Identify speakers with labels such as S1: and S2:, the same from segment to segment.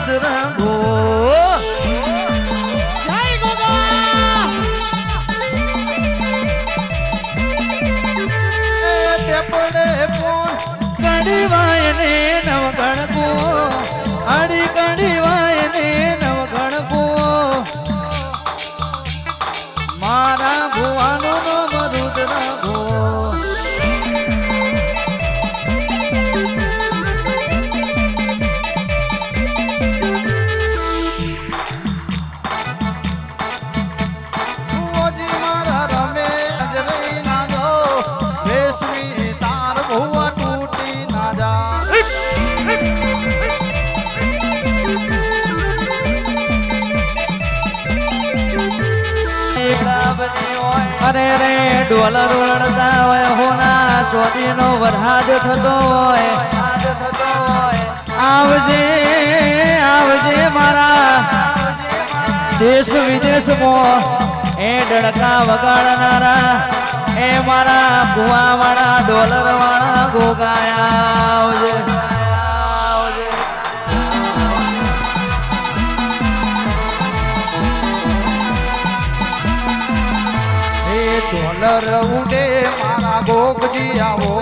S1: રુદ્ર ભો
S2: જય ગોગા
S1: ટેપડે પોન કડી વાય ને નવગણ કો અડી કડી વાય ને નવગણ કો મારા ભુવાનો નામ રુદ્ર ભો અરે રે ડોલર ઉડતા હોય હોના ચોથી નો વરસાદ થતો હોય આવજે આવજે મારા દેશ વિદેશમાં એ ડડકા વગાડનારા એ મારા કુવા વાળા ડોલર વાળા ગોગાયા આવજે ડોલર ઉડે મારા ગોગજી આવો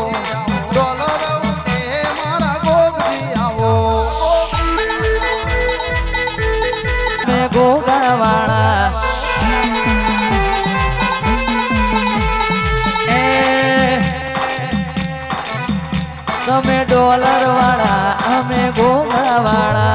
S1: ડોલર ઉડે મારા ગોગજી આવો મે ગોગા વાળા તમે ડોલર વાળા અમે ગોગા વાળા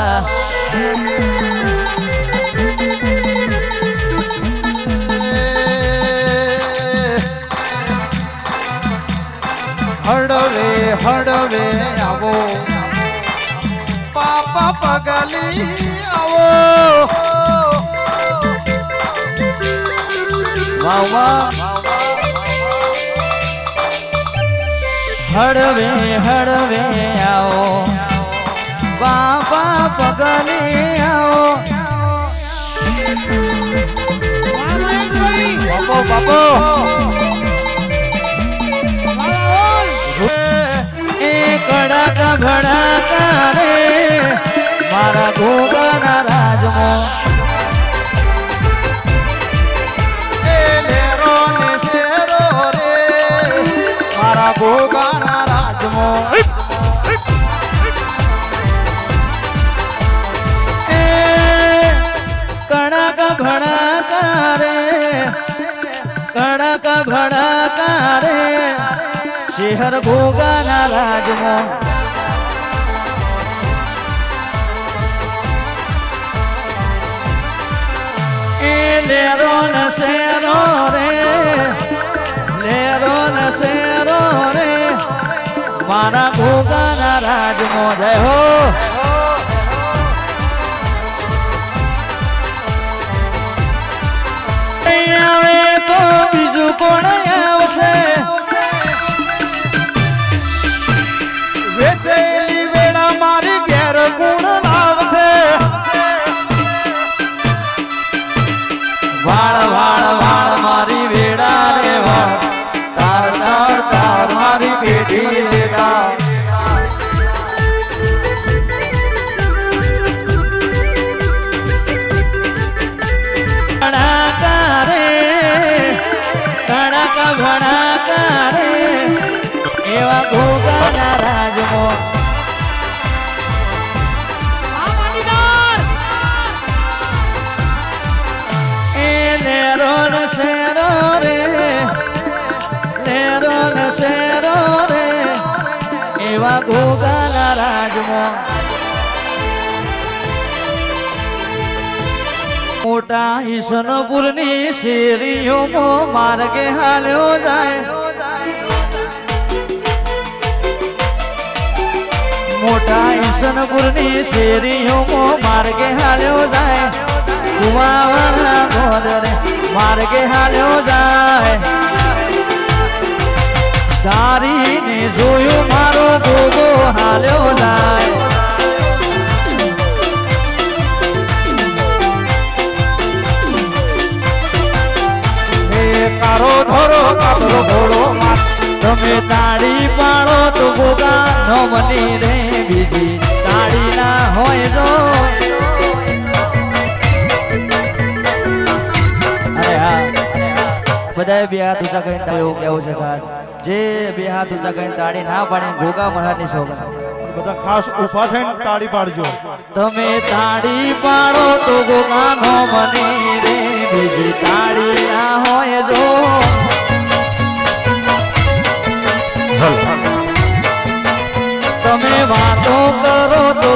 S1: હડવે હડવે આવો પાપા પગલી આવો વાવા હડવે હડવે આવો પાપા પગલી આવો બાપો બાપો કડાકા ભડાકા રે મારા ગોગાના રાજમાં એ લેરો ને શેરો રે મારા ગોગાના રાજમાં એ કડાકા ભડાકા રે કડાકા ભડાકા રે શહેર ભોગાના રાજમાં એ લેરો ન શેરો રે લેરો ન શેરો રે મારા ભોગાના રાજમાં જય હો આવે તો બીજું કોણ આવશે વેચેલી વેળા મારી ઘેર ગુણ લાવશે વાળ વાળ વાળ મારી વેળા રે વાળ તાર તાર તાર મારી પેઢી લેતા કડાકા રે કડાકા ભડાકા રે એવા ગોગાના રાજમાં એ લેરો ન શેરો રે લેરો ન શેરો રે એવા ગોગાના રાજમાં મોટા ઈશનપુરની શેરીઓમાં માર્ગે હાલ્યો જાય મોટા ઈશનપુરની શેરીઓમાં માર્ગે હાલ્યો જાય કુવાવાળા ગોદરે માર્ગે હાલ્યો જાય ધારીને જોયું મારો ગોગો હાલ્યો જાય કારો ધોરો કાબરો ઘોડો તમે તાળી પાડો તો ગોગા નો બની રે બીજી તાળી ના હોય તો બધાએ બે હાથ ઊંચા કરીને તાળી એવું કેવું છે ખાસ જે બે હાથ ઊંચા કરીને તાળી ના પાડે ગોગા મહારાજની સોગંદ
S3: બધા ખાસ ઊભા થઈને તાળી પાડજો.
S1: તમે તાળી પાડો તો ગોગાનો બની રે બીજી તાળી ના હોય જો તમે વાતો કરો તો